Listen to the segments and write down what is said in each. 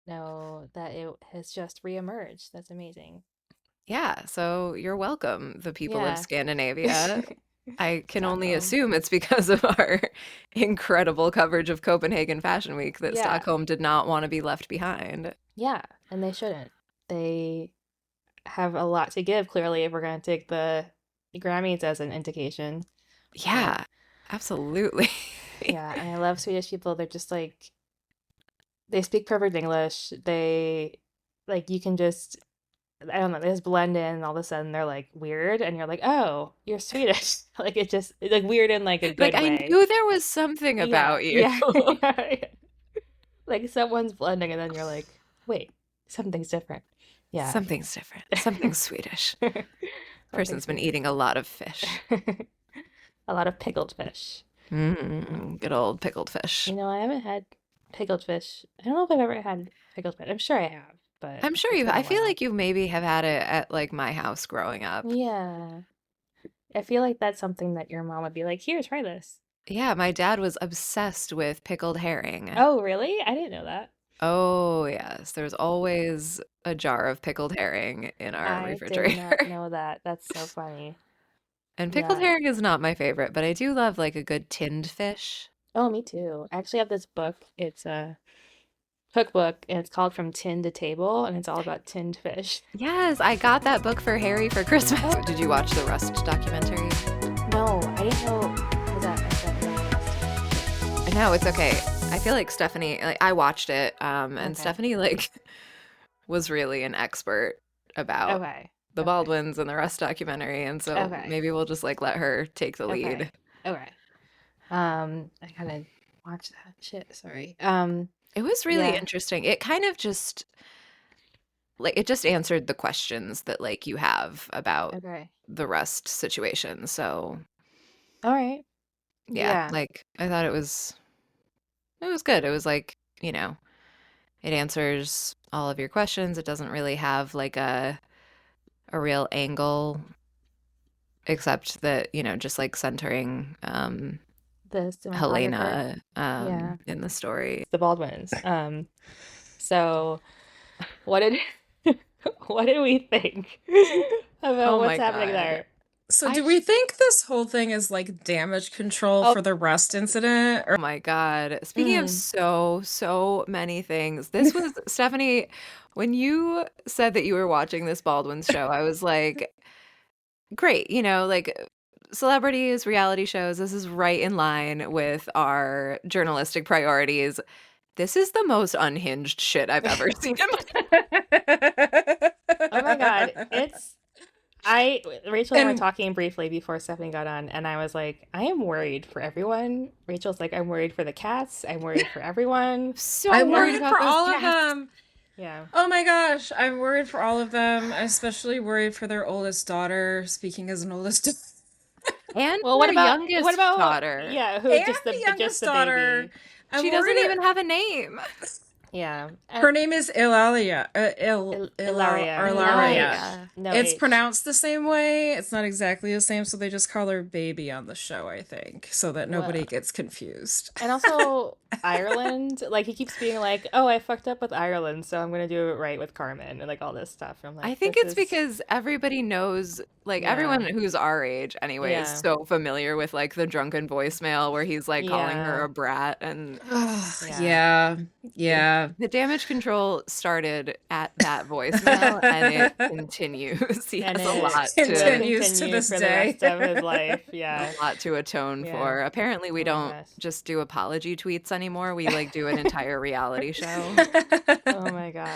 know that it has just reemerged. That's amazing. Yeah, so you're welcome, the people of Yeah. Scandinavia. I can only Stockholm. assume it's because of our incredible coverage of Copenhagen Fashion Week that Yeah. Stockholm did not want to be left behind. Yeah. And they shouldn't. They have a lot to give, clearly, if we're going to take the Grammys as an indication. But Yeah, absolutely. yeah, and I love Swedish people. They're just like, they speak perfect English. Like, you can just, I don't know, they just blend in, and all of a sudden they're like weird, and you're like, oh, you're Swedish. Like, it's like weird in like a Like, good I way. knew there was something Yeah, about you. yeah, yeah. Like someone's blending, and then you're like, wait, something's different. Yeah. Something's different. Something's Swedish. Something Person's been Swedish. eating a lot of fish. A lot of pickled fish. Good old pickled fish. I haven't had pickled fish. I don't know if I've ever had pickled fish. I'm sure I have, but I'm sure it's you, been a I feel while. like you maybe have had it at like my house growing up. Yeah. I feel like that's something that your mom would be like, here, try this. Yeah, my dad was obsessed with pickled herring. Oh, really? I didn't know that. Oh, yes. There's always a jar of pickled herring in our I did refrigerator. not know that. That's so funny. And pickled Yeah. herring is not my favorite, but I do love like a good tinned fish. Oh, me too. I actually have this book. It's a cookbook, and it's called From Tin to Table, and it's all about tinned fish. Yes, I got that book for Harry for Christmas. Oh, Did you watch the Rust documentary? no, I didn't know that. I definitely missed No, it's okay. I feel like Stephanie, like I watched it, it. and Okay. Stephanie like was really an expert about Okay. the Okay. Baldwins and the Rust documentary, and so Okay. maybe we'll just like let her take the Okay. lead. Okay. I gotta watch that shit. Sorry. It was really Yeah. interesting. It kind of just like it just answered the questions that like you have about Okay. the Rust situation. So, All right. yeah, Yeah. like I thought it was good. It was like, you know, it answers all of your questions. It doesn't really have like a real angle except that, just like centering The cinematographer. Helena Yeah. in the story. The Baldwins. So what did what did we think about Oh what's my happening God. there? So I do we think this whole thing is like damage control Oh, for the Rust incident? Or Oh my God. Speaking of mm. so many things, this was Stephanie, when you said that you were watching this Baldwin's show, I was like, great, like celebrities, reality shows, this is right in line with our journalistic priorities. This is the most unhinged shit I've ever seen in my Oh my God. Rachel and I were and talking briefly before Stephanie got on, and I was like, I am worried for everyone. Rachel's like, I'm worried for the cats. I'm worried for everyone. so I'm worried worried And about for those all of cats. them. yeah. Oh my gosh, I'm worried for all of them. I'm especially worried for their oldest daughter, speaking as an oldest And Well, their what youngest about daughter. yeah, who and just the just youngest the daughter. baby. She I'm doesn't worried. even have a name. Yeah. Her name is Ilalia. Ilaria. Ilaria. Hilaria. No It's H. pronounced the same way. It's not exactly the same, so they just call her baby on the show, I think, so that Well, nobody gets confused. and also Ireland. Like he keeps being like, "Oh, I fucked up with Ireland, so I'm gonna do it right with Carmen," and like all this stuff. I'm I like, think this it's is because everybody knows, like everyone yeah, who's our age anyway, is yeah, so familiar with like the drunken voicemail where he's like calling her yeah, a brat. And yeah. Yeah, the, yeah. the damage control started at that voicemail and it continues. He And has a it lot will to Continues to continue this for the day. rest of his life. Yeah, atone yeah. for. Apparently, we Oh my don't gosh. just do apology tweets anymore. We like do an entire reality show. Oh my God.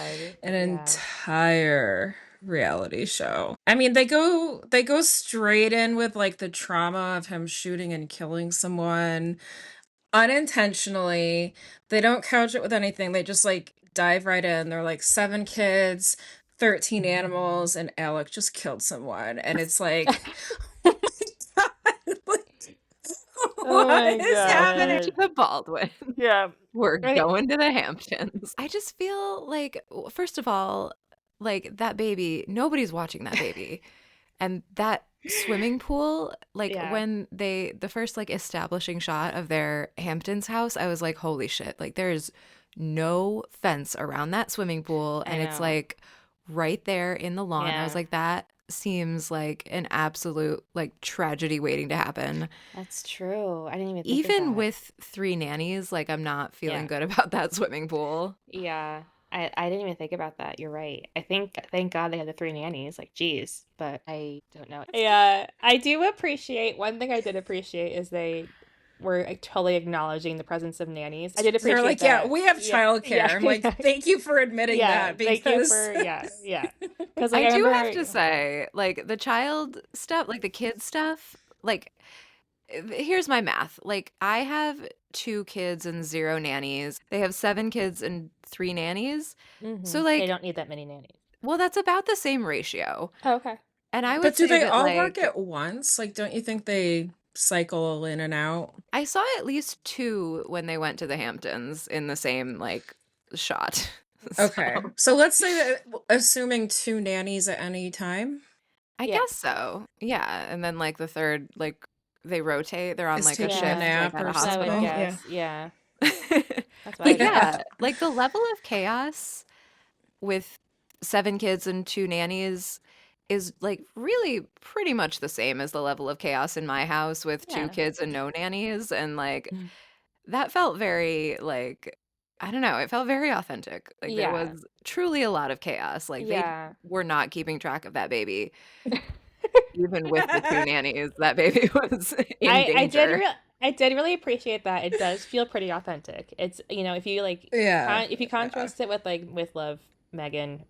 An Yeah. entire reality show. I mean, they go straight in with like the trauma of him shooting and killing someone unintentionally. They don't couch it with anything. They just like dive right in. They're like 7 kids, 13 animals, and Alec just killed someone. And it's like, oh my God, like, Oh what my is Welcome happening? to God. the Baldwin. Yeah. We're Right. going to the Hamptons. I just feel like, first of all, like that baby, nobody's watching that baby. And that swimming pool, like Yeah. when the first like establishing shot of their Hamptons house, I was like, holy shit, like there's no fence around that swimming pool, I and it's know. like right there in the lawn. I was Yeah, like, that seems like an absolute like tragedy waiting to happen. that's true. I didn't even think of Even that. with three nannies, like I'm not feeling Yeah. good about that swimming pool. Yeah. I didn't even think about that. You're right. I think thank God they had the three nannies. Like, geez, but I don't know. Yeah, I do appreciate one thing I did appreciate is they were like, totally acknowledging the presence of nannies. I did They're appreciate like, yeah, that. we have Yeah, yeah, childcare. I'm like, yeah, thank you for admitting yeah. that Thank you because for yeah. Because like I I do have remember, to say, like the child stuff, like the kid stuff, like here's my math. Like I have two kids and zero nannies. They have seven kids and three nannies. So they like, don't need that many nannies. well, that's about the same ratio. Oh, okay. And I Yeah. would but do say they that all work like at once? Like, don't you think they cycle in and out? I saw at least two when they went to the Hamptons in the same like shot. Okay. So So let's say that assuming two nannies at any time I Yeah. guess so. Yeah. And then like the third, like they rotate, they're on is like a taking a shift, Yeah. like nap at a or I would something. hospital. Yeah. guess. Yeah. That's what I But would Yeah. guess. yeah, like the level of chaos with seven kids and two nannies is like really pretty much the same as the level of chaos in my house with two Yeah. kids and no nannies. And like that felt very like, I don't know, it felt very authentic. Like there Yeah. was truly a lot of chaos. Like they Yeah. were not keeping track of that baby. Even with the two nannies, that baby was in I did danger. I did really appreciate that. It does feel pretty authentic. It's if you like Yeah. if you Yeah. contrast it with like with Love Megan,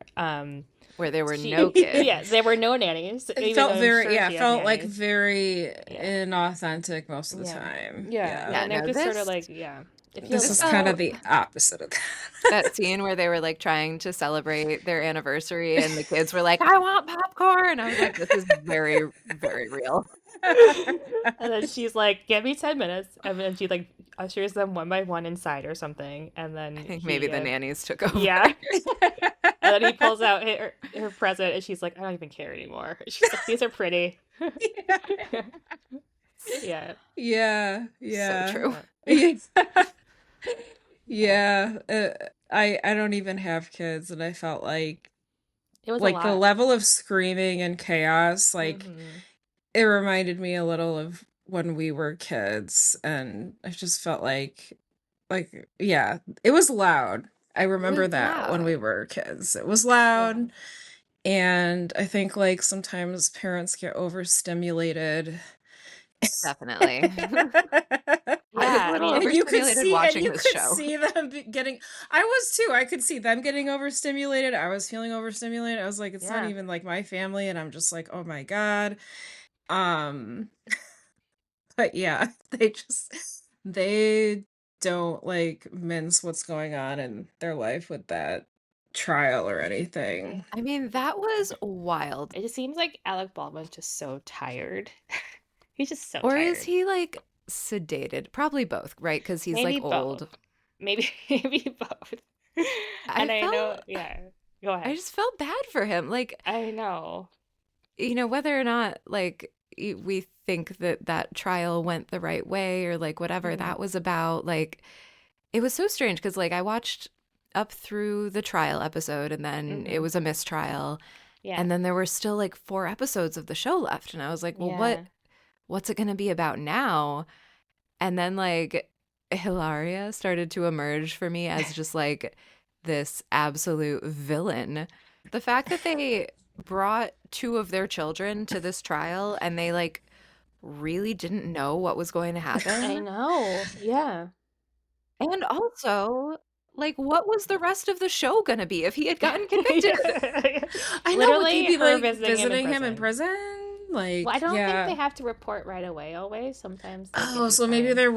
Where there were no she yeah, kids. there were no nannies, It even though felt I'm very, sure yeah, she had felt like nannies. very Yeah. inauthentic most of the Yeah. time. Yeah. Yeah. Yeah, And they're no, just sort of this like, yeah. It This feels this is kind of felt authentic. the opposite of that scene where they were like trying to celebrate their anniversary and the kids were like, I want popcorn. I was like, this is very, very real. that. And then she's like, "Give me 10 minutes," and then she like ushers them one by one inside or something, and I then think maybe he, the nannies took over. yeah, and then he pulls out her present, and she's like, "I don't even care anymore." She's like, "These are pretty." Yeah, Yeah, So yeah. true. yeah, Yeah. yeah. Yeah. I don't even have kids and I felt It was a like the lot. level of screaming and chaos, like Hmm. it reminded me a little of when we were kids and I just felt like yeah, it was loud. I It was remember that when we loud. were kids. It was Yeah, loud and I think like sometimes parents get overstimulated. Definitely. I was a yeah. I little mean, overstimulated And watching you this could show. see them getting I was too. I could see them getting overstimulated. I was feeling overstimulated. I was like, it's not yeah, even like my family, and I'm just like, oh my God. Um, but yeah, they don't like mince what's going on in their life with that trial or yeah. anything. I mean, that was wild. It just seems like Alec Baldwin's just so tired. He's just so Or is tired. he like sedated? Probably both, right? Because he's Maybe like both. old. Maybe maybe both. I And I felt, know, yeah. Go I ahead. just felt bad for him. Like, I know. whether or not like we think that that trial went the right way or like whatever Hmm. that was about, like it was so strange because like I watched up through the trial episode and then it Hmm. was a mistrial Yeah. and then there were still like four episodes of the show left and I was like, well, Yeah. what's it going to be about now? And then like Hilaria started to emerge for me as just like this absolute villain. The fact that they brought two of their children to this trial and they like really didn't know what was going to I happen. know. Yeah. And also, like, what was the rest of the show going to be if he had gotten convicted? Yeah. I know, would he Literally be her like visiting him in visiting him in prison. prison? Well, I Like, don't think they yeah. have to report right away always. Sometimes they give Oh, you so maybe time. there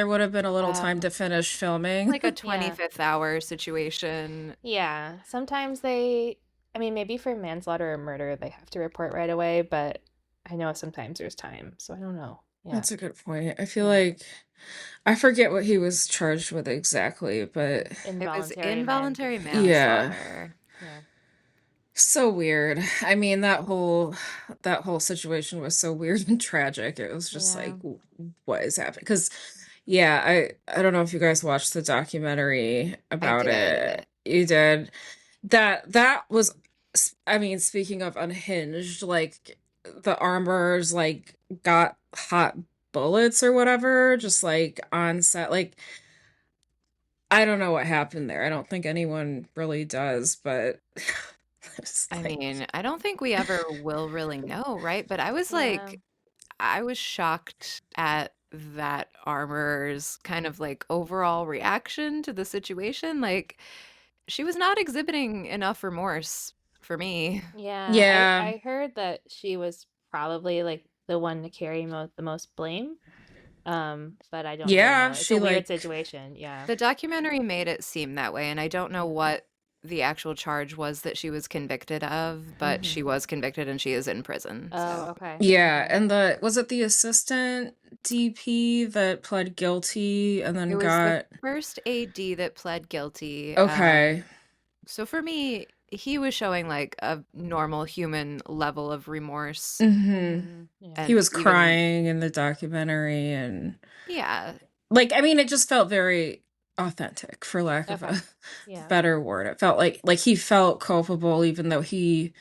would have been a little time Um, to finish filming. Like a yeah. 25th hour situation. Yeah. Sometimes they, I mean, maybe for manslaughter or murder, they have to report right away, but I know sometimes there's time. So I don't know. Yeah. That's a good point. I feel Yeah. like I forget what he was charged with exactly, but It was Involuntary involuntary yeah. manslaughter. manslaughter. Yeah. So weird. I mean, that whole situation was so weird and tragic. It was just Yeah. like what is happening? Because Yeah, I don't know if you guys watched the documentary I about did. it. You did. That was, I mean, speaking of unhinged, like the armors like got hot bullets or whatever, just like on set. Like I don't know what happened there. I don't think anyone really does, but it's I like mean, I don't think we ever will really know, right? But Yeah. I was shocked at that armor's kind of like overall reaction to the situation. Like, she was not exhibiting enough remorse for me. Yeah. I yeah, I heard that she was probably like the one to carry the most blame. But I don't really yeah, know. It's a she weird like situation. Yeah. The documentary made it seem that way, and I don't know Yeah. what the actual charge was that she was convicted of, but Mm-hmm. she was convicted and she is in prison. Oh, So okay. yeah, Okay. and the was it the assistant DP that pled guilty and it then was the got first AD that pled guilty. okay. So for me, he was showing like a normal human level of remorse. hmm Mm-hmm. Yeah. He And was even, crying in the documentary and yeah, like I mean it just felt very authentic for lack of Okay. a Yeah. better word. It felt like he felt culpable even though he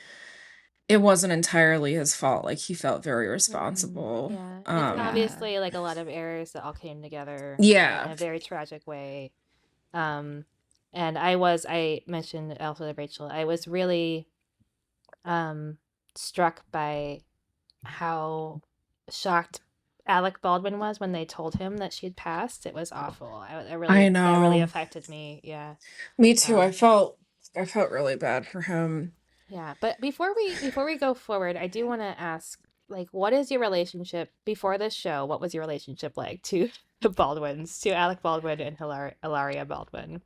it wasn't entirely his fault. Like he felt very Mm-mm. responsible. Yeah. It's yeah. obviously like a lot of errors that all came together in Yeah. a very tragic way. Um, and I mentioned also to Rachel, I was really um struck by how shocked Alec Baldwin was when they told him that she'd passed. It was awful. I That really know. affected me. Yeah. Me too. Um, I felt really bad for him. yeah. But before we go forward, I do want to ask, like, what is your relationship before this show? What was your relationship like to the Baldwins, to Alec Baldwin and Hilaria Baldwin?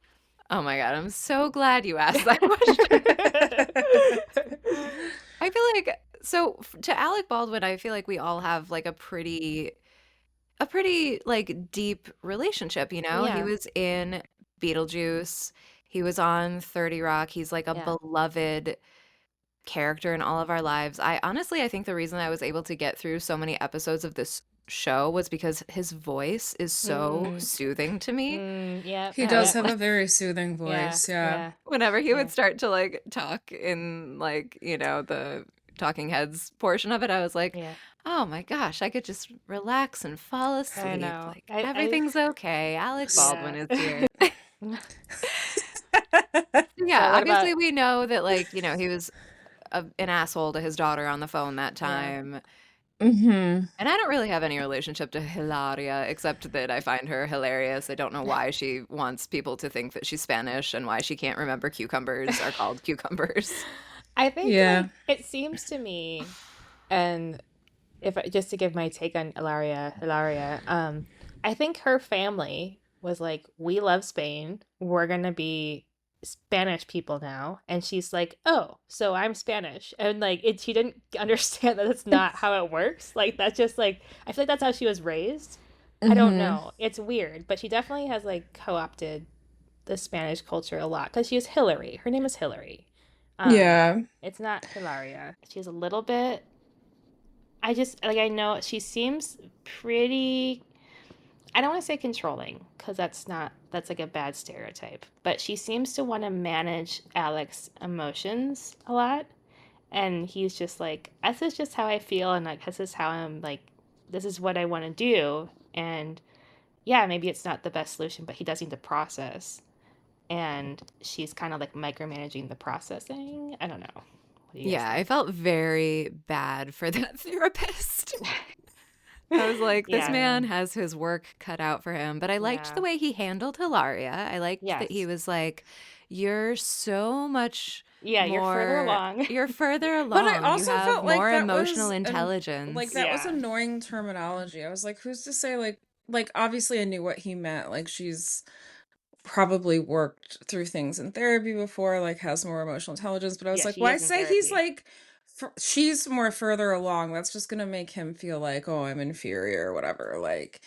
Oh my God, I'm so glad you asked that question. I feel like to Alec Baldwin, I feel like we all have like a pretty like deep relationship, you know? He Yeah. was in Beetlejuice, he was on 30 Rock. He's like a Yeah. beloved character in all of our lives. I think the reason I was able to get through so many episodes of this show was because his voice is so Mm, soothing to me. yep. He does Yep. have a very soothing Yeah. voice. Yeah. Yeah. Whenever he would Yeah. start to like talk in like, the Talking Heads portion of it, I was like, Yeah. oh my gosh, I could just relax and fall I asleep. know. Like I everything's okay. Alec yeah. Baldwin is here. So Yeah, what about obviously we know that like, he was an asshole to his daughter on the phone that yeah. time. hmm And I don't really have any relationship to Hilaria except that I find her hilarious. I don't know why she wants people to think that she's Spanish and why she can't remember cucumbers are called cucumbers. I think Yeah. like it seems to me, and just to give my take on Hilaria, I think her family was like, we love Spain. We're gonna be Spanish people now, and she's like, oh, so I'm Spanish, and like she didn't understand that that's not how it works. Like that's just like I feel like that's how she was raised. I don't hmm know. It's weird, but she definitely has like co-opted the Spanish culture a lot because she is Hillary. Her name is Hillary. Um, Yeah. it's not Hilaria. She's a little bit. I just like I know she seems pretty. I don't want to say controlling because that's like a bad stereotype. But she seems to want to manage Alec's emotions a lot, and he's just like, this is just how I feel, and like this is how I'm like, this is what I want to do, and yeah, maybe it's not the best solution, but he does need to process, and she's kind of like micromanaging the processing. I don't know. What do you guys Yeah, I think? felt very bad for that therapist. I was like, this Yeah, man has his work cut out for him. But I liked the yeah, way he handled Hilaria. I liked that he yes, was like, you're so much yeah. You're further along. you're further But I along. You also have felt like more that emotional was intelligence. that was Yeah. annoying terminology. I was like, who's to say like obviously I knew what he meant. Like she's probably worked through things in therapy before, like has more emotional intelligence, but I was Yeah, like, she why is in say he's therapy. like she's more further along? That's just gonna make him feel like, oh, I'm inferior or whatever. Like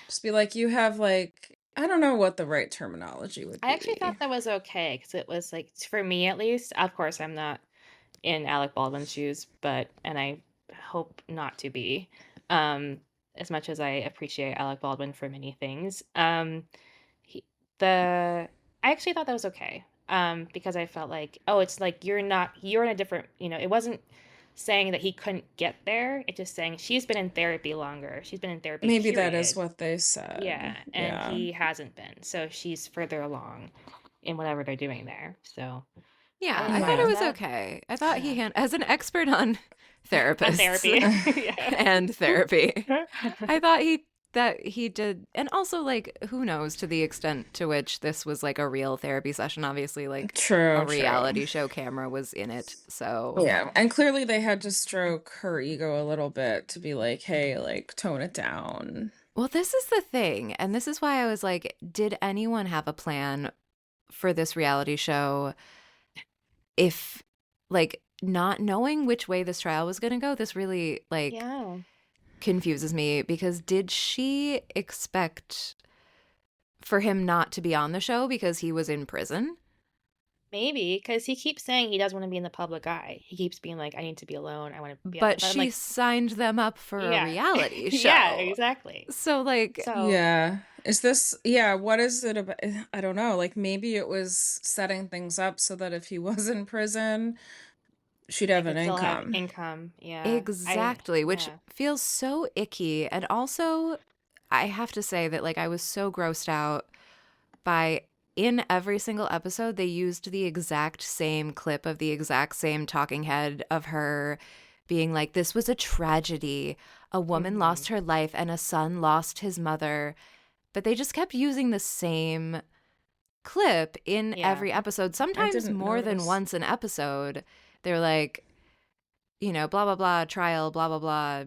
just be like, you have like I don't know what the right terminology would I actually be. thought that was okay because it was like, for me at least, of course, I'm not in Alec Baldwin's shoes, but, and I hope not to be. Um, as much as I appreciate Alec Baldwin for many things. He, the I actually thought that was okay. Because I felt like, oh, it's like you're in a different, it wasn't saying that he couldn't get there. It's just saying she's been in therapy longer. She's been in therapy, Maybe that is period. what they said. Yeah, and Yeah. he hasn't been. So she's further along in whatever they're doing there. So Yeah, I I thought liked it Yeah. was that. okay. I thought Yeah. as an expert on On therapists therapy. Yeah. and therapy, I thought he did, and also like who knows to the extent to which this was like a real therapy session. Obviously, like a True, true. reality show camera was in it, so Yeah. And clearly they had to stroke her ego a little bit to be like, hey, like, tone it down. well, this is the thing, and this is why I was like, did anyone have a plan for this reality show? If like not knowing which way this trial was going to go, this really like Yeah. confuses me because did she expect for him not to be on the show because he was in prison? Maybe because he keeps saying he doesn't want to be in the public eye. He keeps being like, I need to be alone. I want to be on But it. But I'm she like, signed them up for a yeah. reality Yeah, show. exactly. So like So Yeah. Is this, yeah, what is it about? I don't know. Like maybe it was setting things up so that if he was in prison, she'd they have an could still have income. income. Yeah. exactly, which Yeah. feels so icky. And also I have to say that like I was so grossed out by in every single episode they used the exact same clip of the exact same talking head of her being like this was a tragedy, a woman Hmm. lost her life and a son lost his mother, but they just kept using the same clip in Yeah. every episode, I sometimes didn't more than notice. once an episode. They're like, blah blah blah trial, blah blah blah,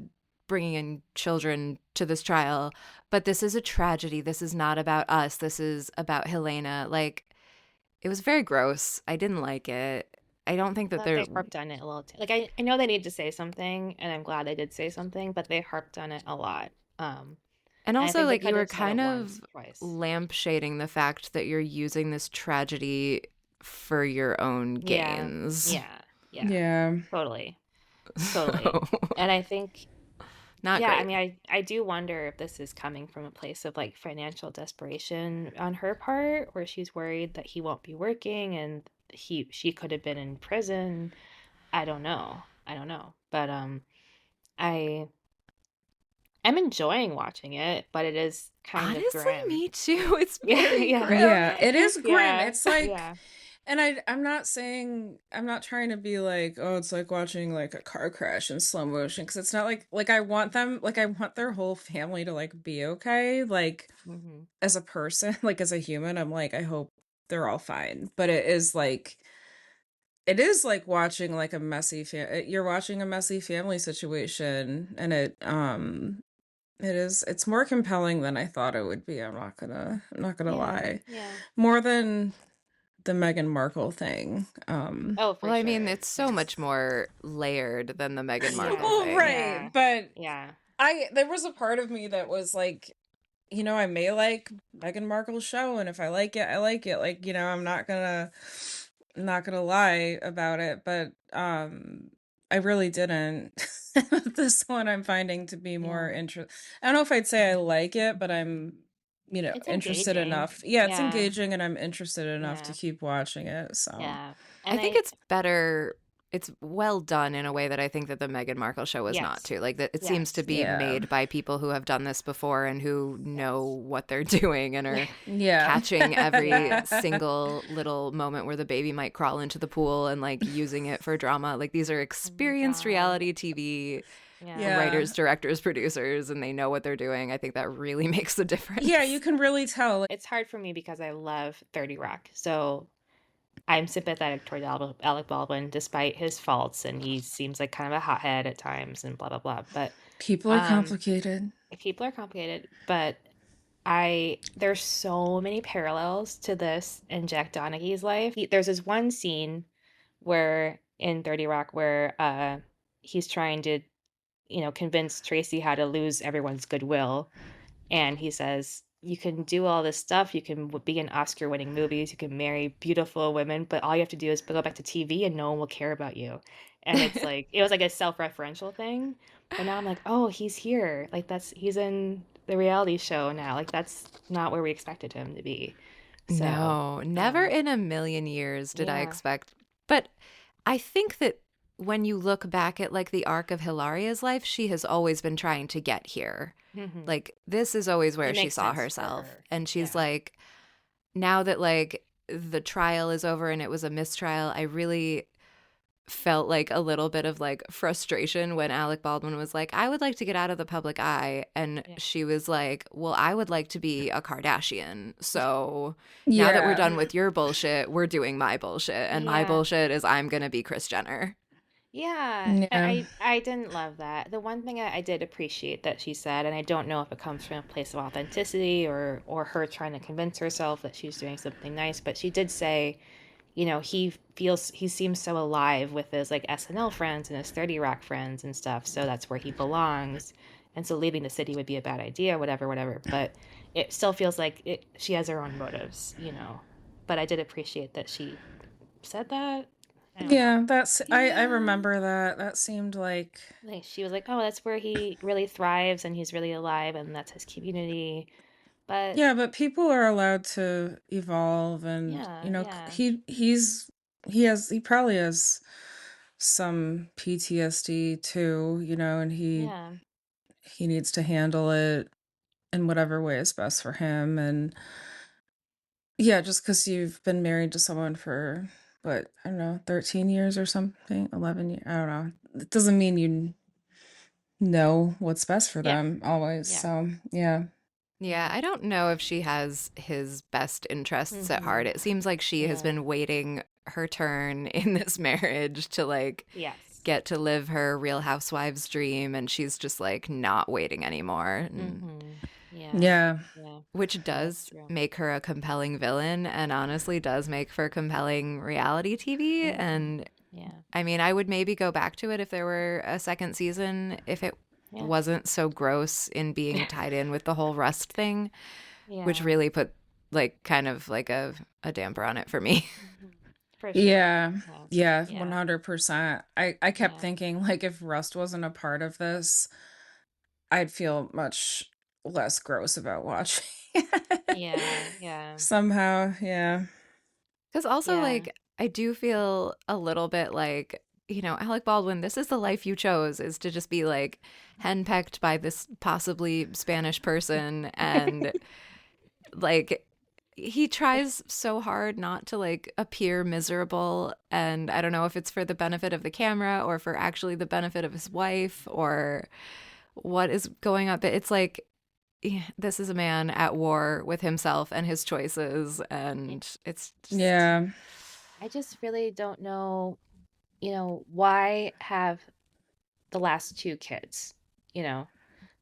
bringing in children to this trial, but this is a tragedy, this is not about us, this is about Helena. Like it was very gross. I didn't like it. I don't think I that thought they're, they harped on it a little too. Like I know they need to say something, and I'm glad they did say something, but they harped on it a lot. and And I also think they like you could were have said it kind once of or twice. lampshading the fact that you're using this tragedy for your own Yeah. gains. Yeah. Yeah. Yeah. Totally. Totally. So And I think, not yeah, I great. mean, I do wonder if this is coming from a place of like financial desperation on her part, where she's worried that he won't be working and she could have been in prison. I don't know. I don't know. But I I'm enjoying watching it, but it is kind of Honestly, grim. me too. It's Yeah, very yeah. Yeah, grim. it is grim. Yeah. It's like, Yeah. and I'm not saying, I'm not trying to be like, oh, it's like watching like a car crash in slow motion, because it's not like I want them, like I want their whole family to like be okay. Like Hmm. as a person, like as a human, I'm like, I hope they're all fine. But it is like watching like a you're watching a messy family situation, and it's more compelling than I thought it would be. I'm not gonna Yeah. lie. Yeah. More than the Meghan Markle thing. Oh, Well, for I mean, sure. it's so Yeah. much more layered than the Meghan Markle Yeah. Well, thing. right, Yeah. but Yeah. there was a part of me that was like, I may like Meghan Markle's show, and if I like it, I like it. Like, I'm not gonna lie about it, but I really didn't. This one I'm finding to be more Yeah. interest. I don't know if I'd say I like it, but I'm, It's interested engaging. enough. Yeah, it's Yeah. engaging, and I'm interested enough to Yeah. keep watching it. So, Yeah. I And think it's better. It's well done in a way that I think that the Meghan Markle show was not yes. too. Like that, it seems to Yes. be yeah. made by people who have done this before and who know Yes. what they're doing and Yeah. are Yeah. catching every Yeah. single little moment where the baby might crawl into the pool and like using it for drama. Like these are Oh my experienced God. reality TV Yeah. writers, Yeah. directors, producers, and they know what they're doing. I think that really makes a Yeah, you difference. can really tell. Like, It's hard for me because I love 30 Rock. So I'm sympathetic toward Alec Baldwin despite his faults, and he seems like kind of a hothead at times and blah blah blah. But people are um complicated. people are complicated, but there's so many parallels to this in Jack Donaghy's life. There's this one scene where in 30 Rock where he's trying to, convince Tracy how to lose everyone's goodwill, and he says, you can do all this stuff. You can be in Oscar-winning movies. You can marry beautiful women, but all you have to do is go back to TV, and no one will care about you. And it's like it was like a self-referential thing. But now I'm like, oh, he's here. Like he's in the reality show now. Like that's not where we expected him to be. So, No, never in a million years did I yeah. expect. But I think that when you look back at like the arc of Hilaria's life, she has always been trying to get here. Hmm. Like this is always where It she makes saw sense for herself. her. And she's Yeah. like, now that like the trial is over and it was a mistrial, I really felt like a little bit of like frustration when Alec Baldwin was like, I would like to get out of the public eye. And Yeah. she was like, well, I would like to be a Kardashian. So now that we're Yeah. done with your bullshit, we're doing my bullshit. And my Yeah. bullshit is I'm going to be Kris Jenner. Yeah, Yeah. I didn't love that. The one thing I did appreciate that she said, and I don't know if it comes from a place of authenticity or her trying to convince herself that she's doing something nice, but she did say, he seems so alive with his like SNL friends and his 30 Rock friends and stuff, so that's where he belongs. And so leaving the city would be a bad idea, whatever, whatever. But it still feels like she has her own motives. But I did appreciate that she said that. I don't know. Yeah, I Yeah. remember that. That seemed like Like she was like, "Oh, that's where he really thrives and he's really alive and that's his community." But yeah, but people are allowed to evolve and yeah, yeah. he probably has some PTSD too, and Yeah. he needs to handle it in whatever way is best for him. And yeah, just because you've been married to someone for what, I don't know, 13 years or something, 11 years, I don't know. It doesn't mean you know what's best for Yeah. them always. Yeah. So, yeah. Yeah, I don't know if she has his best interests at heart. Mhm. It seems like she has Yeah. been waiting her turn in this marriage to like Yes. get to live her Real Housewives dream, and she's just like not waiting anymore. And Mhm. Yeah. Yeah. Yeah. which Yeah, that's does true. make her a compelling villain and honestly does make for compelling reality TV. Mhm. And Yeah. I mean, I would maybe go back to it if there were a second season, if it Yeah. wasn't so gross in being tied in with the whole Rust thing, which Yeah. really put like kind of like a damper on it for me. Mhm. For sure. Yeah. Yeah. Yeah, Yeah. 100%. I kept Yeah. thinking like if Rust wasn't a part of this, I'd feel much less gross about watching it. Yeah. Yeah. Somehow, yeah. Because also, Yeah. like, I do feel a little bit like, Alec Baldwin, this is the life you chose, is to just be like henpecked by this possibly Spanish person. And like, he tries so hard not to like appear miserable. And I don't know if it's for the benefit of the camera or for actually the benefit of his wife or what is going on. But it's like, this is a man at war with himself and his choices. And it's just. Yeah. I just really don't know, why have the last two kids? You know,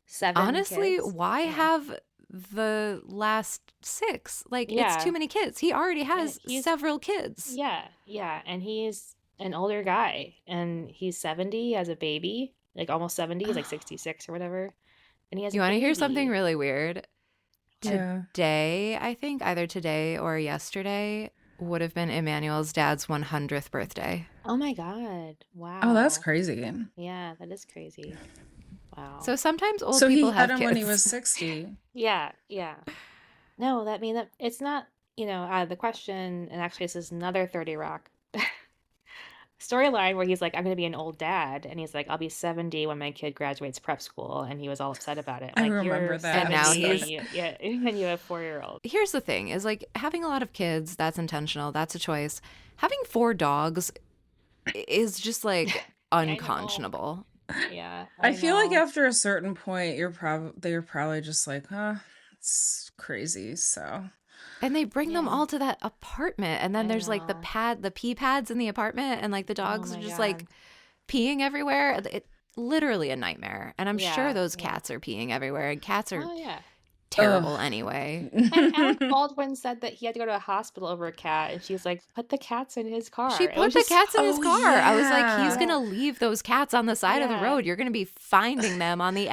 seven Honestly, kids? why Yeah. have the last six? Like, it's too Yeah. many kids. He already And has he's, several kids. yeah, yeah. And he's an older guy and he's 70 as a baby, like almost 70. He's like 66 or whatever. And he has a You want to hear something baby. really weird? Yeah. Today, I think, either today or yesterday, would have been Emmanuel's dad's 100th birthday. Oh my God. Oh, that's Wow. crazy. Yeah, that is crazy. Wow. So sometimes old So people he had have him when he was kids. 60. Yeah, yeah. No, that mean that it's not, the question, and actually this is another 30 Rock storyline where he's like, I'm gonna be an old dad, and he's like, I'll be 70 when my kid graduates prep school, and he was all upset about it. I Like, you're remember And that. now 70 and he's. you yeah, and you have 4-year-old. Here's the thing is like having a lot of kids, that's intentional, that's a choice. Having four dogs is just like I know. unconscionable. Yeah, I I feel like know. after a certain point, they're probably just like, huh, it's crazy. So And they bring them Yeah, all to that apartment. And then I there's like know. the pee pads in the apartment, and like the Oh dogs are my just God. like peeing everywhere. Literally a nightmare. And I'm sure Yeah, those yeah. cats are peeing everywhere. And cats are Oh yeah. terrible anyway. And Alec Baldwin said that he had to go to a hospital over a cat, and she's like, "Put the cats in his car." She It was put the just, cats in his Oh car. I was like, he's yeah. going to yeah, leave those cats on the side of the yeah, road. You're going to be finding them on the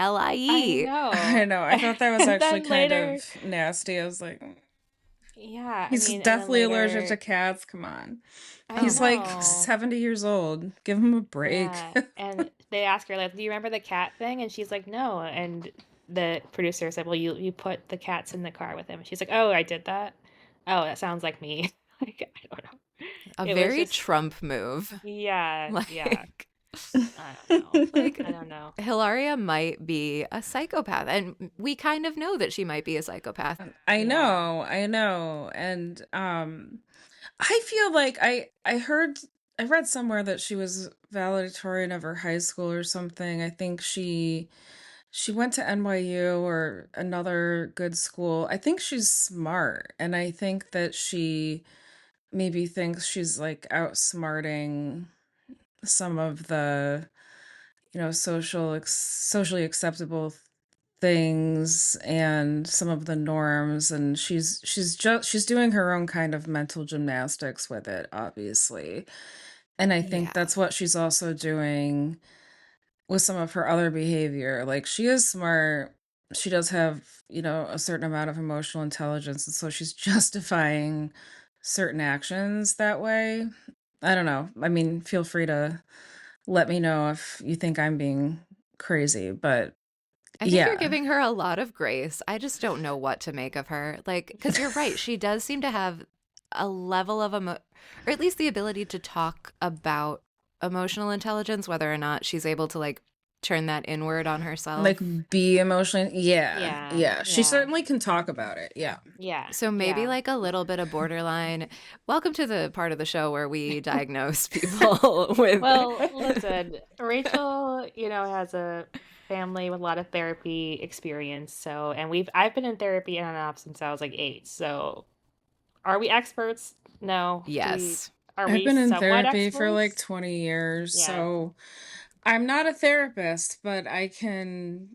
I LIE. I know. know. I thought that was And actually then kind later, of nasty. I was like, yeah, I he's mean, and then deathly allergic to later, cats. Come on. I Oh He's my like know. 70 years old. Give him a break. Yeah, and they ask her like, "Do you remember the cat thing?" And she's like, "No." And the producer said, "Well, you put the cats in the car with him." And she's like, "Oh, I did that. Oh, that sounds like me." Like, I don't know. A It was very just, Trump move. yeah, yeah. Like, I don't know. like I don't know. Hilaria might be a psychopath. And we kind of know that she might be a psychopath. I Yeah, know, I know. And I feel like I read somewhere that she was valedictorian of her high school or something. I think she went to NYU or another good school. I think she's smart, and I think that she maybe thinks she's like outsmarting some of the, socially acceptable things and some of the norms, and she's doing her own kind of mental gymnastics with it, obviously. And I think Yeah. that's what she's also doing with some of her other behavior. Like, she is smart. She does have, a certain amount of emotional intelligence, and so she's justifying certain actions that way. I don't know. I mean, feel free to let me know if you think I'm being crazy, but I think you're yeah. giving her a lot of grace. I just don't know what to make of her. Like, because you're right. She does seem to have a level of or at least the ability to talk about emotional intelligence, whether or not she's able to like turn that inward on Like, herself. be emotionally, yeah, yeah, yeah. She yeah, certainly can talk about it. Yeah. yeah, So maybe yeah. like a little bit of borderline. Welcome to the part of the show where we diagnose people with. Well, listen, Rachel, has a family with a lot of therapy experience. So, and I've been in therapy on and off since I was like 8. So, are we experts? No. Yes. Are I've we been in somewhat therapy for like experts? 20 years, Yeah. so I'm not a therapist, but I can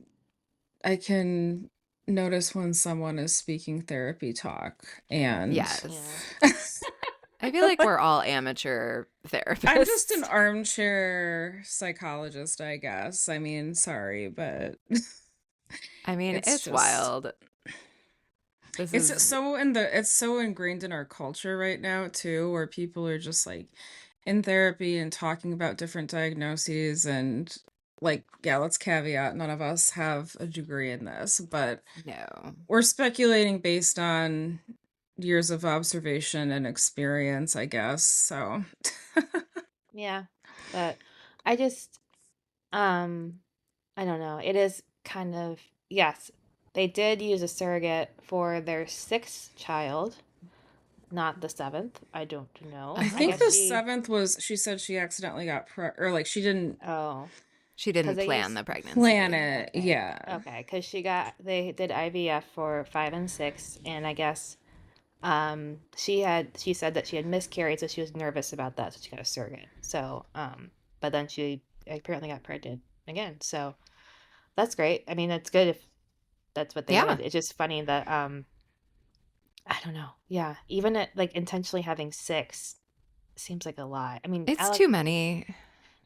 notice when someone is speaking therapy talk, and Yeah. Yes. I feel like we're all amateur I'm just an therapists. armchair psychologist, I guess. I mean, sorry, but I mean, it's it's just wild. This it's is, so in the it's so ingrained in our culture right now too, where people are just like in therapy and talking about different diagnoses, and like, yeah, let's caveat, none of us have a degree in this, but no. we're speculating based on years of observation and experience, I guess. So Yeah. But I just, um, I don't know. It is kind of, yes, they did use a surrogate for their sixth child, not the seventh. I don't know. I I think guess the she, seventh was, she said she accidentally or like she didn't oh, She because didn't they plan used, the plan pregnancy. it. okay, Yeah. okay, because they did IVF for 5 and 6, and I guess she said that she had miscarried, so she was nervous about that, so she got a surrogate. So but then she apparently got pregnant again. So that's great. I mean, that's good if that's what they Yeah, wanted. It's just funny that I don't know. Yeah, even at like intentionally having six seems like a lot. I mean, it's too many.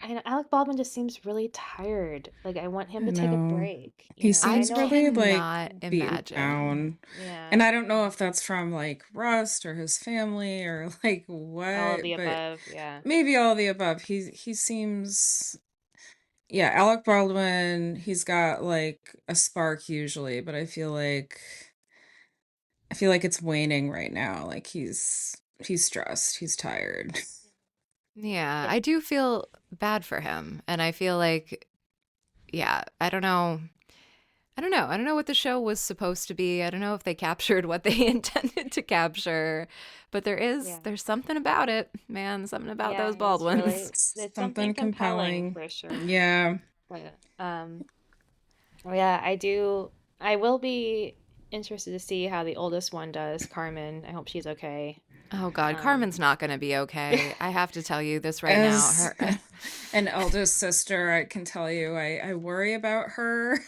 Alec Baldwin just seems really tired. Like I want him I to take a know. break, He and I I seems know, really like cannot beaten imagine. down. yeah, And I don't know if that's from like rust or his family or like all of the what, but above. Yeah. maybe all of the above. He seems, yeah, Alec Baldwin, he's got like a spark usually, but I feel like it's waning right now. Like, he's stressed, he's tired. Yeah, Yeah. I do feel bad for him. And I feel like, yeah, I don't know. I don't know. I don't know what the show was supposed to be. I don't know if they captured what they intended to capture, but Yeah. there's something about it, man, something about Yeah, those Baldwins. it's something Something compelling compelling. for sure. Yeah. But oh yeah, I will be interested to see how the oldest one does, Carmen. I hope she's okay. Oh God, Um Carmen's not going to be okay. I have to tell you this right now. As Her an eldest sister, I can tell you, I worry about her.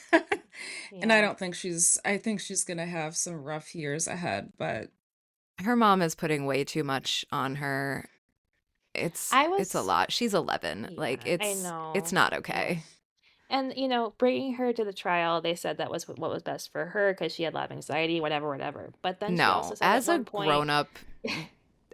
And I Yeah. don't think I think she's gonna have some rough years ahead, but Her mom is putting way too much on her. I It's a was, lot. She's 11. Like yeah, I it's know. not Yeah. okay. And, you know, bringing her to the trial, they said that was what was best for her because she had a lot of anxiety, whatever, whatever. But then she No, also said at as a one point, grown-up,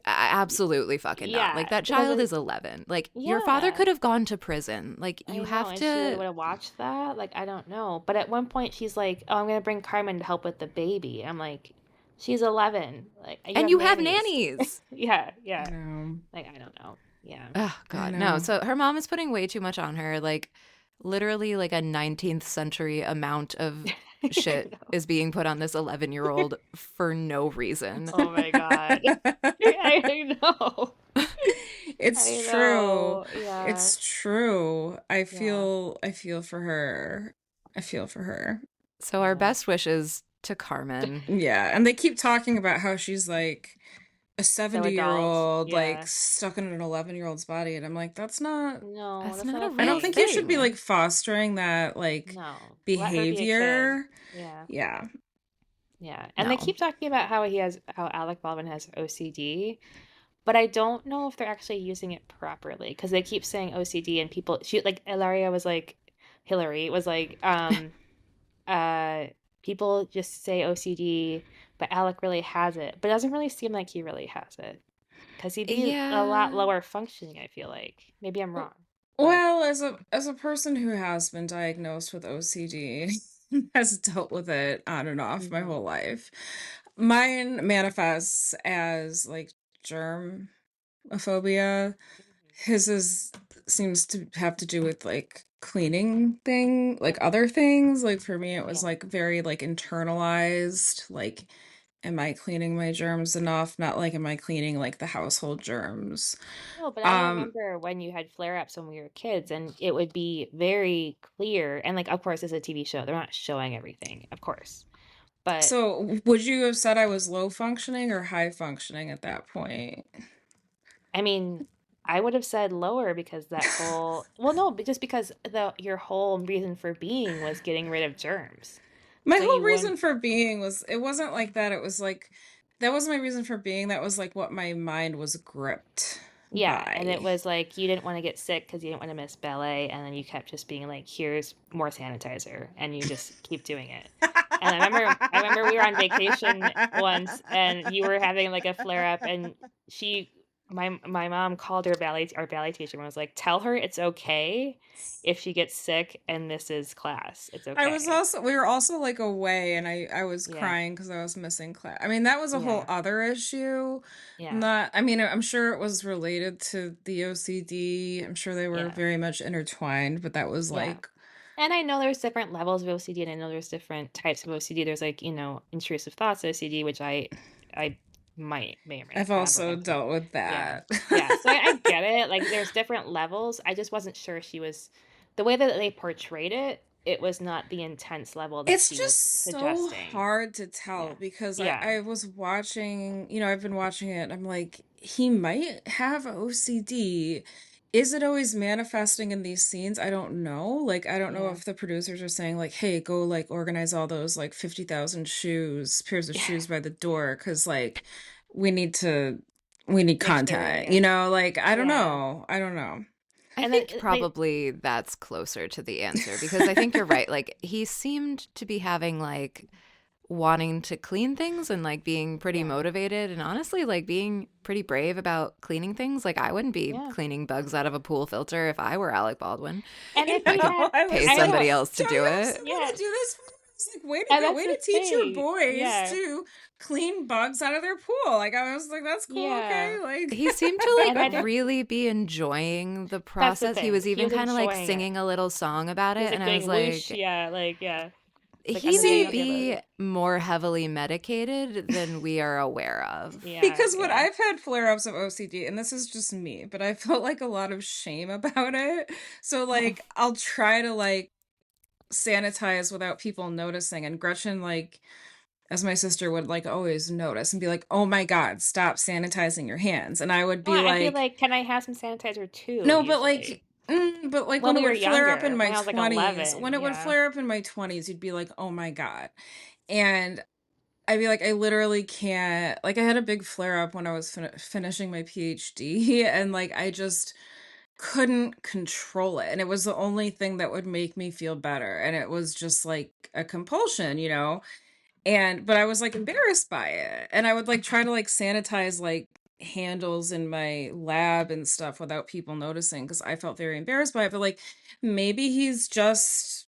absolutely fucking not. Like yeah, that because child is 11. Like your father yeah, could have gone to prison. Like I you know. have And she would to have watched that. Like, I don't know. But at one point, she's like, oh, I'm going to bring Carmen to help with the baby. I'm like, she's 11. Like, you and have you have nannies. nannies. Yeah, I yeah. know. Like, I don't know. Yeah. Oh I God, no. know. So her mom is putting way too much on her. Like literally like a 19th century amount of I shit know. is being put on this 11-year-old for no reason. Oh my God. I know. It's I true. know. Yeah. It's true. Yeah. I feel for her. I feel for her. So our Yeah. best wishes to Carmen. Yeah, and they keep talking about how she's like a So adult. 70-year-old like Yeah. stuck in an 11-year-old's body, and I'm like, that's not No, That's that's not not a a I real don't think you thing. should be thing. like fostering that like No. Let her be a kid. behavior. Yeah. Yeah. Yeah. And they No. keep talking about how Alec Baldwin has OCD, but I don't know if they're actually using it properly because they keep saying OCD and people she like Hilaria was like Hillary was like uh people just say OCD, but Alec really has it. But it doesn't really seem like he really has it because he'd be a lot Yeah. lower functioning, I feel like. Maybe I'm wrong. But Well, as a person who has been diagnosed with OCD, has dealt with it on and off my mhm. whole life, mine manifests as like germ phobia. His is seems to have to do with like cleaning like Okay. other things. Like for me, it was Yeah. like very like internalized. Like, am I cleaning my germs enough? Not like, am I cleaning like the household germs? No, but I Um, remember when you had flare-ups when we were kids, and it would be very clear. And like, of course, it's a TV show; they're not showing everything, of course. But so would you have said I was low functioning or high functioning at that point? I mean, I would have said lower because that whole well, no, but just because the your whole reason for being was getting rid of germs, My so whole you reason wouldn't. for being was it wasn't like that. It was like that wasn't my reason for being. That was like what my mind was gripped Yeah, and it by. was like you didn't want to get sick because you didn't want to miss ballet, and then you kept just being like, "Here's more sanitizer," and you just keep doing it. And I remember we were on vacation once, and you were having like a flare up, and she, my mom called our ballet teacher and was like, "Tell her it's okay if she gets sick, and this is class. It's okay." We were also like away and I was Yeah, crying because I was missing class. I mean, that was a whole yeah, other issue. yeah, Not, I mean, I'm sure it was related to the OCD. I'm sure they were yeah, very much intertwined, but that was yeah. like, And I know there's different levels of OCD, and I know there's different types of OCD. There's like, you know, intrusive thoughts OCD, which I may or may not I've have, or also empathy. dealt with Yeah. that. Yeah. So I get it. Like there's different levels. I just wasn't sure she was the way that they portrayed it, it was not the intense level that It's she was just so suggesting. hard to tell Yeah. because Yeah. I was watching, I've been watching it and I'm like, he might have OCD. Is it always manifesting in these scenes? I don't know. Like, I don't know Yeah. if the producers are saying, like, hey, go like organize all those like 50,000 pairs of shoes by the door because like we need to, we need Make sure, content, yeah. like, I don't Yeah. know. I don't know. I And then think they probably that's closer to the answer because I think you're right. Like he seemed to be having like wanting to clean things and like being pretty yeah. motivated and honestly like being pretty brave about cleaning things. Like I wouldn't be Yeah. cleaning bugs out of a pool filter if I were Alec Baldwin. And if I I he could know. had I pay was I like, know, somebody else to don't do you have it. somebody yeah. to do this for? I was like, way to And go. that's Way the to teach your thing. boys Yeah. to clean bugs out of their pool. Like, I was like, that's cool. Yeah. Okay. Like, He seemed to And I like didn't really be enjoying the that's the process. He thing. was He even was kind of like enjoying it. singing a little song about He was it. like And I was doing whoosh, like, yeah, like yeah. It's like he may understanding, see, okay, look. be more heavily medicated than we are aware of. Yeah, because what yeah. I've had flare ups of OCD, and this is just me, but I felt like a lot of shame about it. So, like, I'll try to like sanitize without people noticing. And Gretchen, like, as my sister would like always notice and be like, oh my God, stop sanitizing your hands. And I would Well, be I'd be like, like, "Can I have some sanitizer too?" no, but like Usually. But like When when it we were would flare up in younger, my when I was like 20s, 11, when it would yeah. flare up in my 20s, you'd be like, "Oh my God." And I'd be like, I literally can't. Like, I had a big flare up when I was finishing my PhD, and like, I just couldn't control it. And it was the only thing that would make me feel better. And it was just like a compulsion, you know? But I was like embarrassed by it. And I would like try to like sanitize like handles in my lab and stuff without people noticing because I felt very embarrassed by it. But like maybe he's just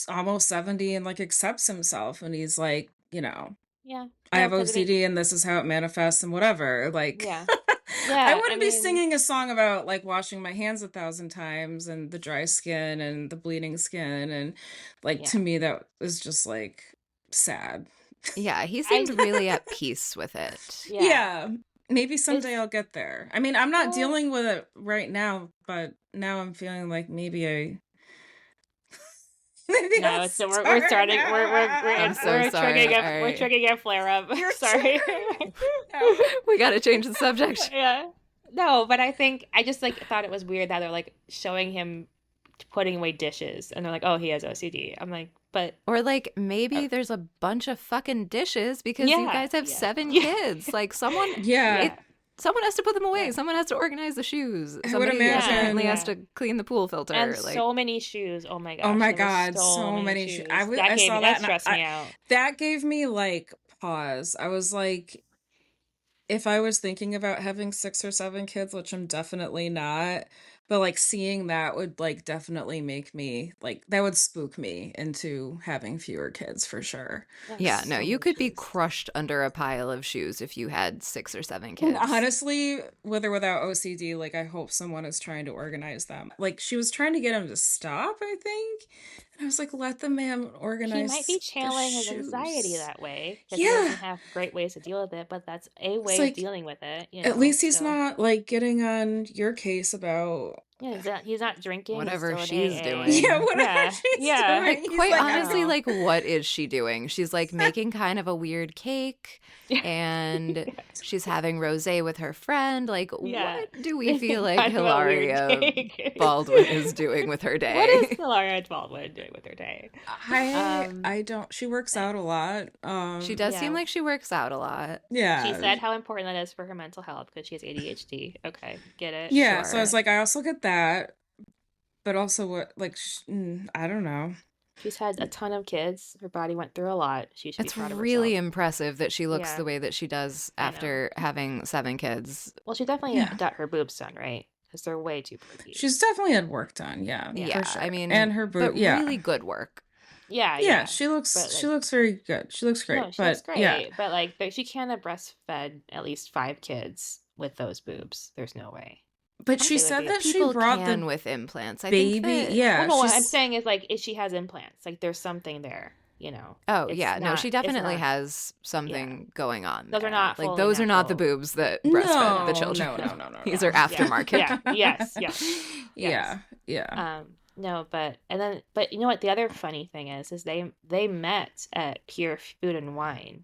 almost 70 and like accepts himself and he's like, Yeah. I No, have because I mean, OCD and this is how it manifests and whatever. Like yeah. I Yeah, I wouldn't be mean, singing a song about like washing my hands 1,000 times and the dry skin and the bleeding skin and like yeah. to me that was just like sad. Yeah, he I, seemed really at peace with it. yeah. Yeah, maybe someday It's, I'll get there. I mean, I'm not well, dealing with it right now, but now I'm feeling like maybe I maybe I'll no, it's, we're start starting, I'm so we're sorry. All we're right. triggering a flare up. You're Sorry. triggering. No. We got to change the subject. Yeah. No, but I think I just like thought it was weird that they're like showing him putting away dishes and they're like, "Oh, he has OCD." I'm like, "But Or like Uh, maybe there's a bunch of fucking dishes because you yeah, guys have yeah. 7 Yeah. kids. Like someone yeah, it Yeah. someone has to put them away. Yeah. Someone has to organize the shoes. I would Somebody Yeah, apparently has imagine. yeah. to clean the pool And filter. Like so many shoes. Oh my Oh gosh, my there were God, so so many many shoes. I saw that That and stressed me out. that gave me like pause. I was like, if I was thinking about having 6 or 7 kids, which I'm definitely not, but like seeing that would like definitely make me like that would spook me into having fewer kids for sure. yeah, That's no, so you many could be shoes. crushed under a pile of shoes if you had 6 or 7 And kids. honestly, with or without OCD, like I hope someone is trying to organize them. Like she was trying to get him to stop, I think. And I was like, let the man He might organize be the channeling his anxiety shoes. that way because he Yeah. doesn't have great ways to deal with it, but that's a It's way of like dealing with it, you at know. least he's So, not like getting on your case about yeah, he's not drinking, he's Whatever still in she's AA. yeah, doing. whatever Yeah. she's Yeah. doing. And He's quite like, I don't honestly, know. like, what is she doing? She's like making kind of a weird cake and she's having rosé with her friend. Like, Yeah. what do we feel Making like kind of a weird Hilaria cake. Baldwin is doing with her What is day? Hilaria Baldwin doing with her day? I don't she works Eh, out a lot. She does seem yeah. like she works out a lot. She Yeah. said how important that is for her mental health because she has ADHD. Okay, get it. Yeah, so I Get was Sure. it. like I also get that, but also what like I don't know. She's had a ton of kids. Her body went through a lot. She should be It's proud of really herself. impressive that she looks Yeah, the way that she does I know. after having 7 kids. Well, she definitely Yeah. got her boobs done, right? Because they're way too perky. She's definitely had work done, yeah, Yeah. for Yeah, I sure. And mean, her but boot, yeah. really good work. Yeah, Yeah, yeah. she looks But she like, looks very good. She looks no, great. she looks But yeah. great. But like, she can't have breastfed at least 5 kids with those boobs. There's no way. But she They would said be. that she People brought can the with implants. I think baby. that Yeah, Well, no, what I'm she's saying is like, if she has implants, like there's something there, you know. Oh, yeah. No, she It's definitely not, has yeah. something going on Those are there. not Like, fully those are not the natural. boobs that breastfed the no, No, children. no, no, no, no, no, These are no. no. Yeah, aftermarket. yeah, yes, yes, yes. Yeah, yeah. No, but you know what? The other funny thing is they met at Pure Food and Wine,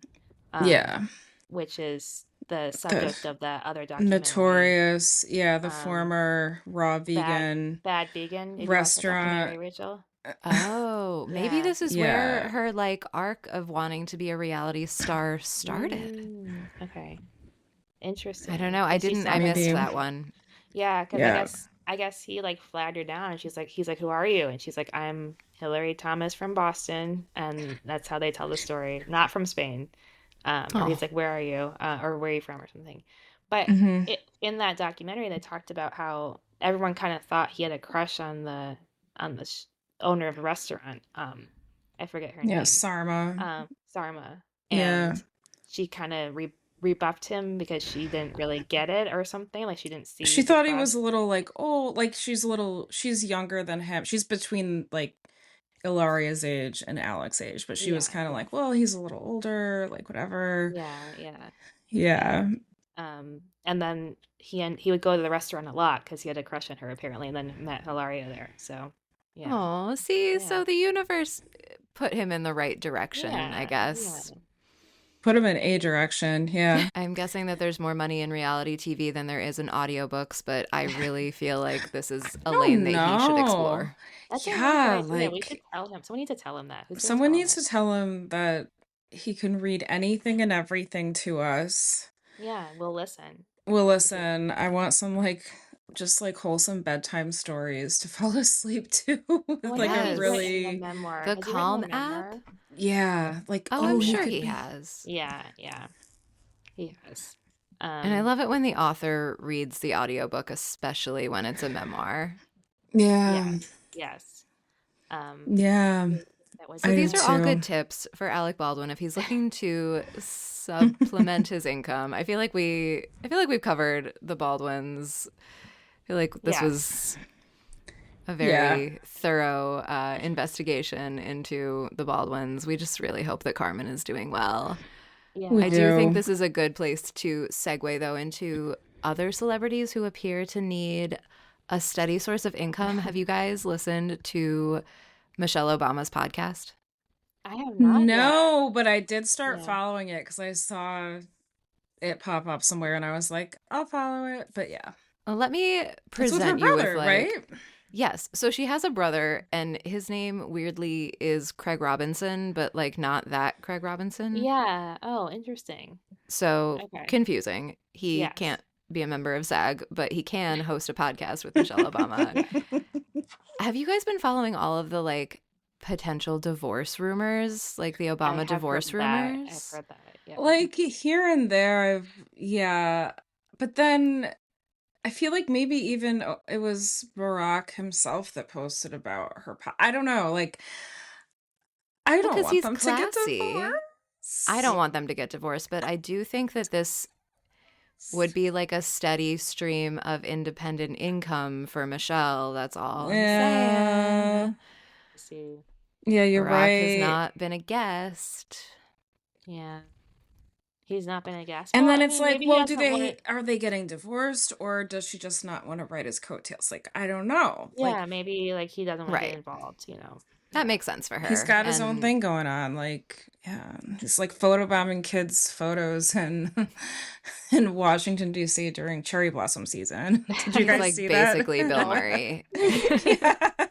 um, Yeah. which is the The subject of that other documentary. notorious, yeah, the Um, former raw bad vegan bad vegan. Did you watch that restaurant. documentary, Rachel? Oh, maybe Yeah. this is where Yeah. her, like, arc of wanting to be a reality star started. Okay. I don't Interesting. know. Because she I said that. missed Maybe. that one. Yeah, because Yeah. I guess he like flagged her down, and he's like, "Who are you?" And she's like, "I'm Hillary Thomas from Boston," and that's how they tell the story, not from Spain. Or Oh, he's like, "Where are you?" Or "Where are you from?" or something. But Hmm. in that documentary, they talked about how everyone kind of thought he had a crush on the owner of the restaurant. I forget her Yeah, name. Sarma. Sarma, Yeah. and she kind of rebuffed him because she didn't really get it or something. Like she didn't see She the thought he was crush. a little like, oh, like she's younger than him. She's between like Ilaria's age and Alec's age, but she was Yeah, kind of yeah, like, well, he's a little older, like whatever. yeah, yeah. Yeah. And and then he would go to the restaurant a lot because he had a crush on her apparently, and then met Hilaria there. So yeah, oh, see, yeah, so the universe put him in the right direction, I yeah, yeah. guess. Put him in a direction. Yeah. I'm guessing that there's more money in reality TV than there is in audiobooks, but I really feel like this is a I don't lane that he should know. explore. That's a really good Yeah, idea. We should like tell him. Someone needs to tell him that. Who's gonna someone tell him needs it? to tell him that he can read anything and everything to us. Yeah, we'll listen. Well, If you- listen, I want some like just like wholesome bedtime stories to fall asleep to I with wonder like if a he's written a Yes. really memoir. The Has he written a Calm app? memoir? yeah, like Oh, I'm oh, Yeah, he sure could he be has. yeah, yeah. He has. And I Um, love it when the author reads the audiobook, especially when it's a memoir. yeah. yes, yes. Um, Yeah, that would So I be do these are nice. all too. good tips for Alec Baldwin if he's looking to supplement his income. I feel like we've covered the Baldwins. I feel like this Yes. was a Yeah, very thorough investigation into the Baldwins. We just really hope that Carmen is doing well. we I Yeah. do think do. this is a good place to segue, though, into other celebrities who appear to need a steady source of income. Have you guys listened to Michelle Obama's podcast? I have not yet. No, but I did start Yeah. following it because I saw it pop up somewhere and I was like, I'll follow it. But yeah, Well, let me it's with her present you with brother, right? like, yes. So she has a brother, and his name weirdly is Craig Robinson, but like not that Craig Robinson. Yeah. Oh, interesting. So Okay. confusing. He Yes. can't be a member of SAG, but he can host a podcast with Michelle Obama. Have you guys been following all of the like potential divorce rumors, like the I Obama have divorce heard that. I've rumors? heard that. Yeah. Like here and there, yeah. But then I feel like maybe even it was Barack himself that posted about her. I don't know. Like, I Well, don't because want he's them to get classy. I don't divorced. want them to get divorced, but I do think that this would be like a steady stream of independent income for Michelle. That's all I'm Yeah. saying. I see. Yeah, you're Barack has right. not been a guest. Yeah. He's not been a guest. And Well, then I it's mean, like, maybe he well, doesn't want to. are they getting divorced or does she just not want to ride his coattails? Like, I don't know. Yeah, Like, maybe like he doesn't want to get Right. involved. That Yeah. makes sense for he's her. got his own And thing going on. Like, yeah, he's like photobombing kids' photos and in Washington, D.C. during cherry blossom season. Did you he's guys like see that? basically Bill No. Murray. Yeah. Oh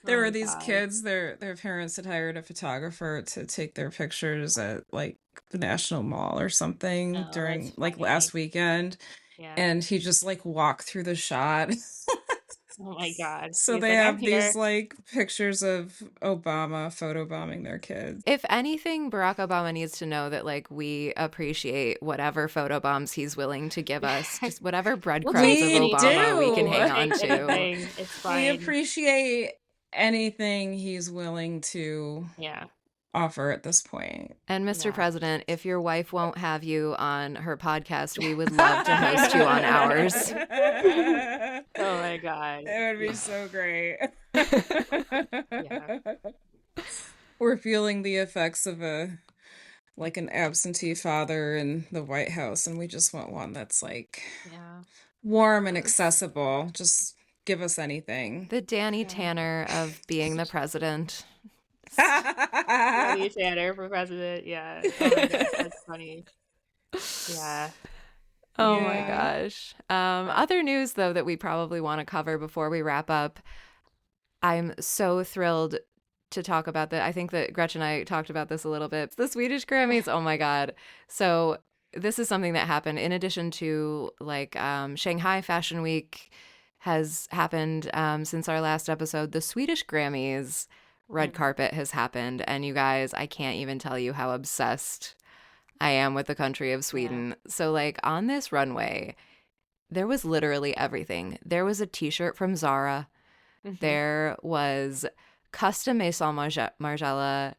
There were my these God. kids, their parents had hired a photographer to take their pictures at like the National Mall or something Oh, that's during like funny. last weekend. Yeah. And he just like walked through the shot. Oh my God. So He's they like, I'm have these here. like pictures of Obama photobombing their kids. If anything, Barack Obama needs to know that like we appreciate whatever photobombs he's willing to give us, just whatever We'll breadcrumbs take of We Obama we can do. anything. We'll hang on take to. anything. It's We fine. appreciate anything he's willing to Yeah. offer at this point. And Mr. Yeah. President, if your wife won't have you on her podcast, we would love to host you on ours. Oh my God. It would be Yeah. so great. Yeah. We're feeling the effects of an absentee father in the White House, and we just want one that's like Yeah. warm and accessible. Just give us anything. The Danny Yeah. Tanner of being the president. Danny Tanner for president. Yeah. Oh my God. That's funny. Yeah. Oh my Yeah. gosh. Other news, though, that we probably want to cover before we wrap up. I'm so thrilled to talk about that. I think that Gretchen and I talked about this a little bit. The Swedish Grammys. Oh my God. So this is something that happened in addition to like Shanghai Fashion Week has happened since our last episode. The Swedish Grammys red Mm. carpet has happened. And you guys, I can't even tell you how obsessed I am with the country of Yeah. Sweden. So like on this runway, there was literally everything. There was a t-shirt from Zara. Mhm. There was custom Maison Margiela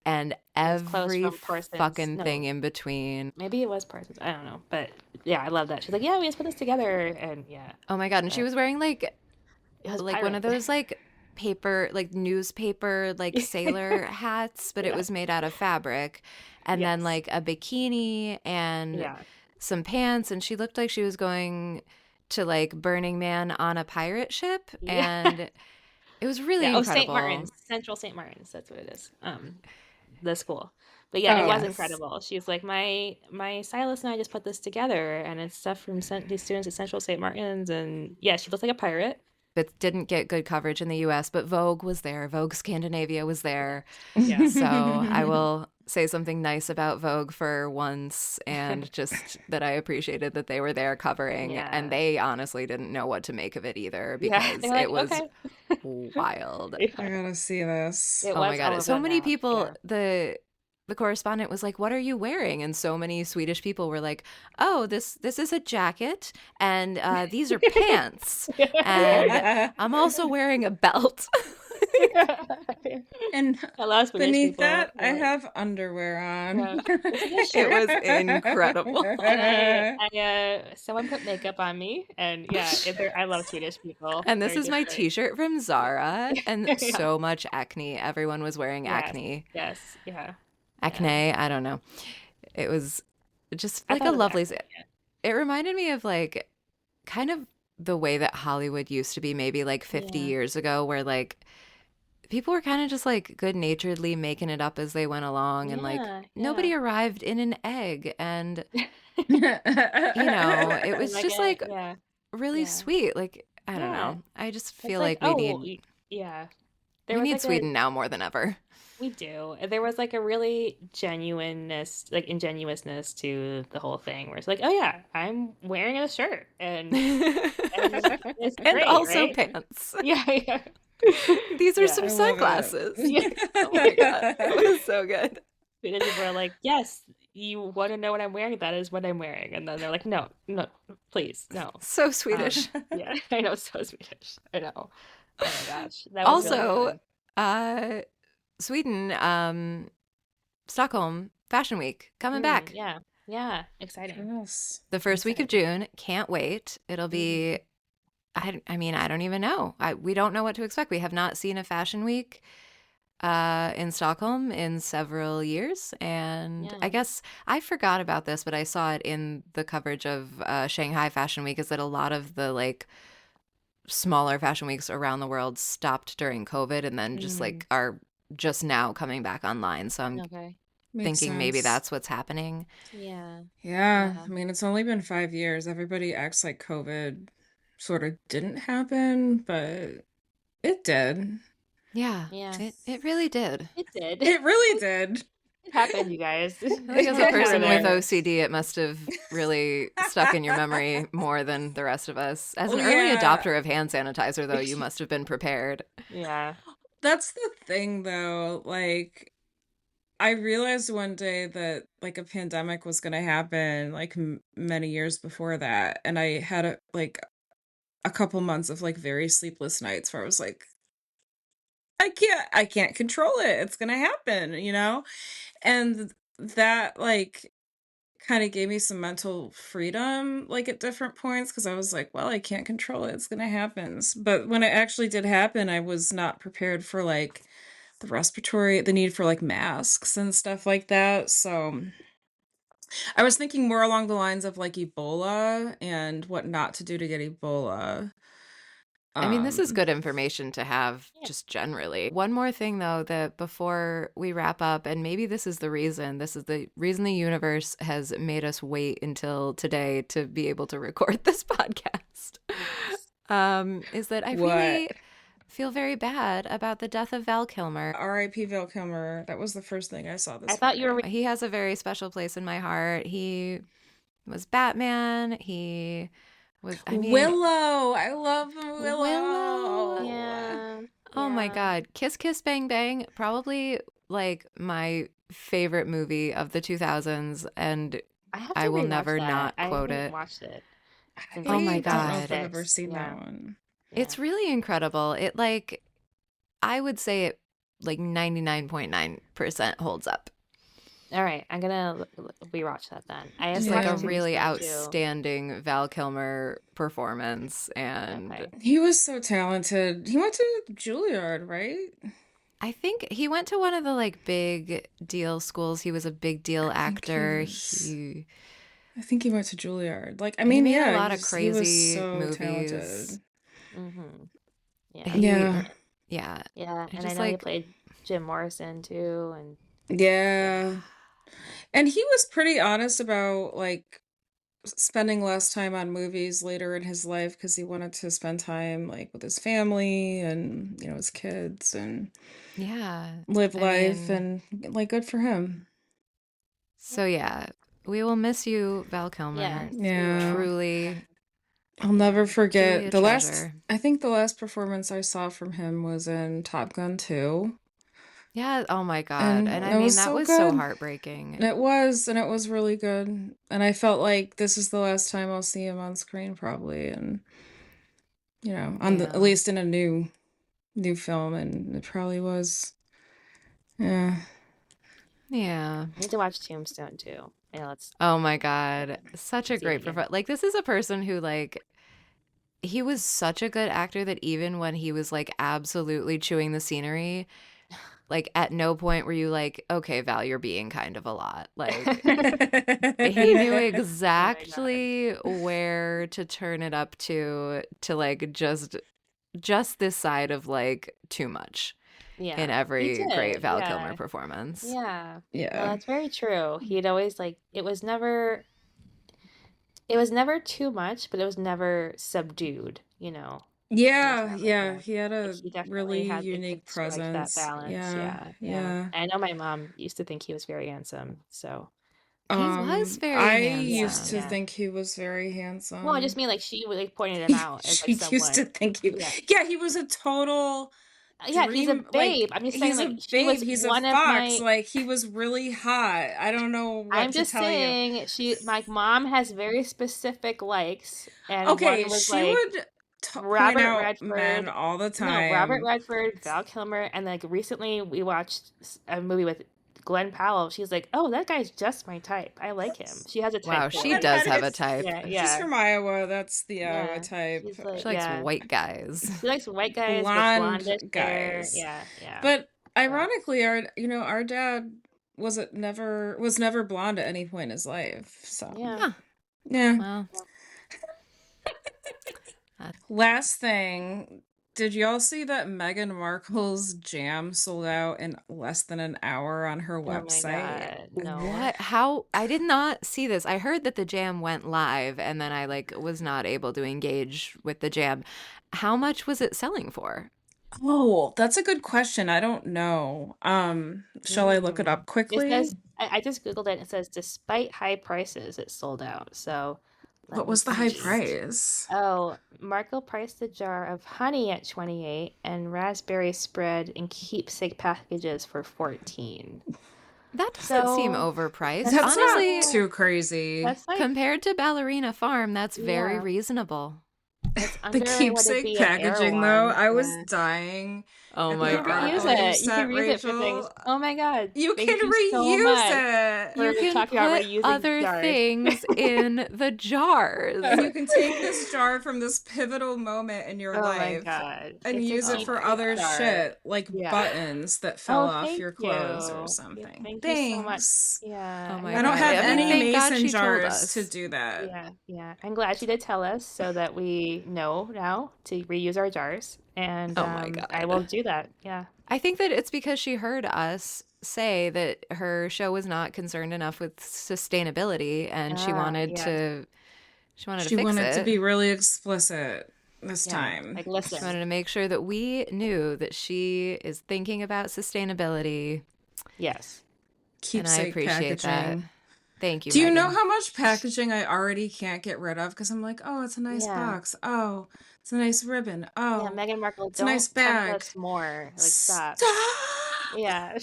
and There's clothes every from Parsons. fucking No, thing in between. maybe it was Parsons. I don't know. But yeah, I love that. She's like, yeah, we just put this together. And yeah, Oh my God. And she but was wearing like it was one pirate. of those like paper, like newspaper, like sailor hats, but it Yeah. was made out of fabric. And then Yes. like a bikini and Yeah. some pants. And she looked like she was going to like Burning Man on a pirate ship. Yeah. And it was really Yeah. Oh, St. incredible. Martin's. Central St. Martin's. That's what it is. The school. But yeah, it Oh, was Yes. incredible. She's like, my stylist and I just put this together, and it's stuff from these students at Central St. Martin's, and yeah, she looks like a pirate. But didn't get good coverage in the US, but Vogue was there. Vogue Scandinavia was there. Yes, yeah, So I will say something nice about Vogue for once, and just that I appreciated that they were there covering. And yeah, they honestly didn't know what to make of it either yeah. because They're like, it was okay, wild. I yeah. gotta see this. It Oh my was all God. over So the many map. people, Yeah, the correspondent was like, "What are you wearing?" And so many Swedish people were like, "Oh, this is a jacket, and these are pants, and I'm also wearing a belt." And I love Swedish beneath people. that, I They're like, have underwear on. yeah, this is a It shirt. was incredible. And someone put makeup on me, and yeah, I love Swedish people. And this They're is just my like, t-shirt from Zara, and yeah, so much acne. Everyone was wearing yes, acne. yes, yeah, yeah. Acne, I don't know. It was just I like thought a it was lovely. accurate. It reminded me of like kind of the way that Hollywood used to be maybe like 50 Yeah, years ago, where like people were kind of just like good naturedly making it up as they went along, and like yeah, yeah, nobody arrived in an egg. And, it and was like just it, like yeah, really yeah, sweet. Like, I don't yeah. know. I just It's feel like, like oh, yeah. There we was need like a Sweden now more than ever. We do. There was like a really genuineness, like ingenuousness to the whole thing, where it's like, oh yeah, I'm wearing a shirt, and it's And great, also right? pants. Yeah, yeah, These are yeah, some I love sunglasses. yeah. Oh my God. It was so good. Because people are like, yes, you want to know what I'm wearing? That is what I'm wearing, and then they're like, no, no, please, no. So Swedish. Yeah, I know, so Swedish. I know. Oh my gosh, that was really Also, fun. uh, Sweden, Stockholm Fashion Week coming back. Yeah, yeah, exciting. Yes. The I'm first week of excited. June. Can't wait. It'll Hmm. be, I mean, I don't even know. We don't know what to expect. We have not seen a fashion week in Stockholm in several years. And I Yeah. guess I forgot about this, but I saw it in the coverage of Shanghai Fashion Week, is that a lot of the like smaller fashion weeks around the world stopped during COVID and then just Mm. like are just now coming back online. So I'm Okay. Makes thinking maybe sense. that's what's happening. Yeah. Yeah, Yeah. I mean, it's only been 5 years. Everybody acts like COVID sort of didn't happen, but it did. Yeah, Yeah. it really did. It did. It really did. It happened, you guys. I think as a You were person with there. OCD, it must have really stuck in your memory more than the rest of us. As Oh, an early yeah. adopter of hand sanitizer, though, you must have been prepared. Yeah. That's the thing, though. Like, I realized one day that like a pandemic was going to happen like m many years before that, and I had a couple months of like very sleepless nights where I was like, I can't control it. It's going to happen, you know? And that like kind of gave me some mental freedom like at different points because I was like, well, I can't control it. It's going to happen. But when it actually did happen, I was not prepared for like the need for like masks and stuff like that. So I was thinking more along the lines of like Ebola and what not to do to get Ebola. I mean, this is Um, good information to have Yeah. just generally. One more thing, though, that before we wrap up, and maybe this is the reason the universe has made us wait until today to be able to record this podcast, Yes. is that I what? really feel very bad about the death of Val Kilmer. R.I.P. Val Kilmer. That was the first thing I saw I this thought you were morning. He has a very special place in my heart. He was Batman. He was, I mean, Willow. I love Willow. Willow. Yeah. Oh my Yeah. God. Kiss Kiss Bang Bang, probably like my favorite movie of the 2000s, and I have I to will rewatch never that. not I quote haven't it. watched it since Oh like my I don't know if God. I've ever 2006. seen that Yeah. one. Yeah. It's really incredible. It like, I would say it like 99.9% holds up. All right. I'm gonna rewatch that then. I have Just to like watch a Yeah. really Tombstone too. outstanding Val Kilmer performance. And Okay. He was so talented. He went to Juilliard, right? I think he went to one of the like big deal schools. He was a big deal actor. I think he went to Juilliard. Like, I He mean, made a yeah, lot of he was crazy so movies. talented. Mm-hmm. Yeah. He, Yeah. yeah, Yeah. And I just know he like, played Jim Morrison too, and yeah. Yeah. And he was pretty honest about like spending less time on movies later in his life because he wanted to spend time like with his family and his kids and Yeah. live I life mean, and like good for him. so yeah, we will miss you, Val Yes, Kilmer. we Yeah. will. Truly, I'll Yeah. never truly forget a treasure. I think the last performance I saw from him was in Top Gun 2. Yeah, oh my God. And And I it mean, was that so was so good. heartbreaking. And it was really good. And I felt like this is the last time I'll see him on screen probably. And, at Yeah. least in a new film. And it probably was, yeah. Yeah. I need to watch Tombstone too. Yeah, Oh my God. Such a let's see it great again. performance. Like, this is a person who, like, he was such a good actor that even when he was, like, absolutely chewing the scenery, like, at no point were you like, okay, Val, you're being kind of a lot. Like, he knew Oh my God. exactly where to turn it up to like just this side of like too much in Yeah, he every great did. Val Kilmer Yeah. performance. Yeah. No, Yeah. that's very true. He'd always like it was never too much, but it was never subdued, you know. It was Yeah, never, yeah. yeah. He had Like a he definitely really had it unique could strike that presence. balance. Yeah, Yeah, yeah. yeah. I know my mom used to think he was very handsome. So, He was very I yeah, used to handsome. yeah. think he was very Well, I just handsome. mean like she like pointed him out as like She used someone. to think Yeah. yeah, he was a total Yeah, he's a dream, babe. like I'm just saying he's a like she babe, was he's a one of fox, my like he was really hot. I don't know what I'm to just tell you. saying my mom has very specific likes and Okay, one was she like would point Robert out men Redford. all the No, Robert time. Redford, Val Kilmer, and like recently we watched a movie with Glenn Powell. She's like, "Oh, that guy's just my type. I like him." She has a type Wow, for she And him. does have a it's type. Yeah, she's yeah, from Iowa. That's the Iowa yeah. type. She's like, She likes yeah, white guys. she likes white guys with Blonde blondish hair. guys. Yeah, yeah. But So ironically, our dad was never blonde at any point in his life. So yeah. Huh. yeah. Well, uh, Last thing, did y'all see that Meghan Markle's jam sold out in less than an hour on her Oh my website? God, no. what? How? I did not see this. I heard that the jam went live and then I like was not able to engage with the jam. How much was it selling for? Oh, that's a good question. I don't know. Shall I look it Mm. up It quickly? says I just Googled it and it says despite high prices, it sold out. So let What me was the high see. price? Oh, Marco priced a jar of honey at 28 and raspberry spread in keepsake packages for 14. That doesn't seem So overpriced. that's That's not Honestly, still too crazy. that's like compared to Ballerina Farm, that's very yeah, reasonable. that's The under what it'd keepsake be an packaging, though, Air I was Yeah. dying Oh at You my the can reuse article you God. it. You can sent, reuse it for things. Rachel. Oh my God. You can Thank you so reuse much it. You for can talking about put reusing other jars. things in the jars. And you can take this jar from this pivotal moment in your Oh my life God. and It's a use it Oh for my keepsake other God. jar. shit, like Yeah. buttons that fell Oh, off thank your clothes or you. something. Thank you so much. Thanks. Yeah, Oh I'm my I gonna don't God. write have I that mean, any down. thank God mason she told jars to us. do that. Yeah, yeah. I'm glad she did tell us so that we know now to reuse our jars. And Oh my I will God. do that. Yeah. I think that it's because she heard us say that her show was not concerned enough with sustainability and Yes. she wanted to She fix wanted to it. be really explicit this Yeah. time. Like, She listen. wanted to make sure that we knew that she is thinking about sustainability, Yes. and I Keepsake appreciate that. packaging. Thank you, Do you know Megan. how much packaging I already can't get rid of? Because I'm like, oh, it's a nice Yeah. box. Oh, it's a nice ribbon. Yeah, Oh, Meghan Markle, it's a nice don't tempt bag. us more. Like, stop. Stop! Yeah.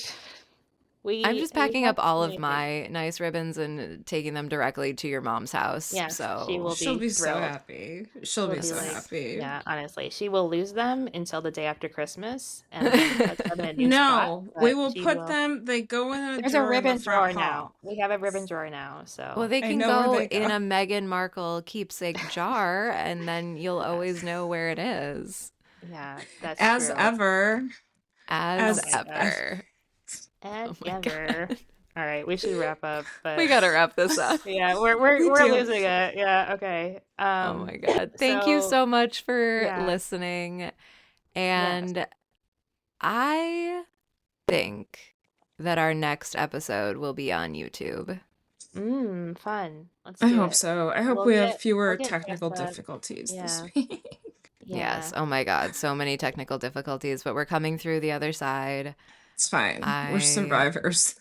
I'm We just we packing have up all too of many things. my nice ribbons and taking them directly to your mom's house. Yes, she will So, She'll be be so thrilled. happy. She'll She'll be be so like, yes. happy. yeah, honestly, she will lose them until the day after Christmas and then put them in a new spot. No, we But will she put will. them, they go in a There's a drawer in the ribbon front drawer now. hall. We have a ribbon drawer now. Well, So, they I can know where go they in go. a Meghan Markle keepsake jar, and then you'll always yes. know where it is, Yeah, that's As true. ever. Oh as As, my God. as ever. As Oh my ever. God. All right, we should wrap up, We but gotta wrap this up. yeah, we're we're we we're do. losing it. Yeah, okay. Oh my God. Thank you So so much for yeah, listening. yes. And I think that our next episode will be on YouTube. Fun. Let's I do hope it. so. I hope We'll we have get we'll fewer get technical dressed up. difficulties this Yeah. week. Yeah. Yes. Oh my God. So many technical difficulties, but we're coming through the other side. It's fine. We're I, survivors.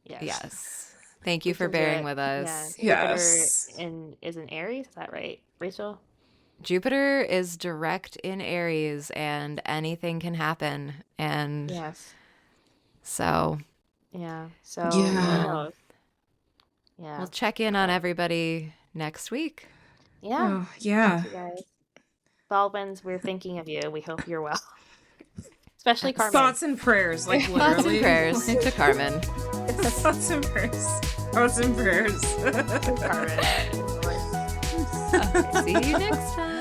Yes. yes. Thank you We for can do bearing it. with Yeah. us. Jupiter Yes. is in Aries, is that right, Rachel? Jupiter is direct in Aries and anything can happen. And Yes. so Yeah. So who Yeah. knows? Yeah. we'll check in on everybody next week. Yeah. Oh, yeah. Thank you guys. Baldwins, we're thinking of you. We hope you're well. Especially Carmen. Thoughts and prayers, like Thoughts and literally. prayers to Carmen. Thoughts and prayers. Thoughts and prayers. Carmen. See you next time.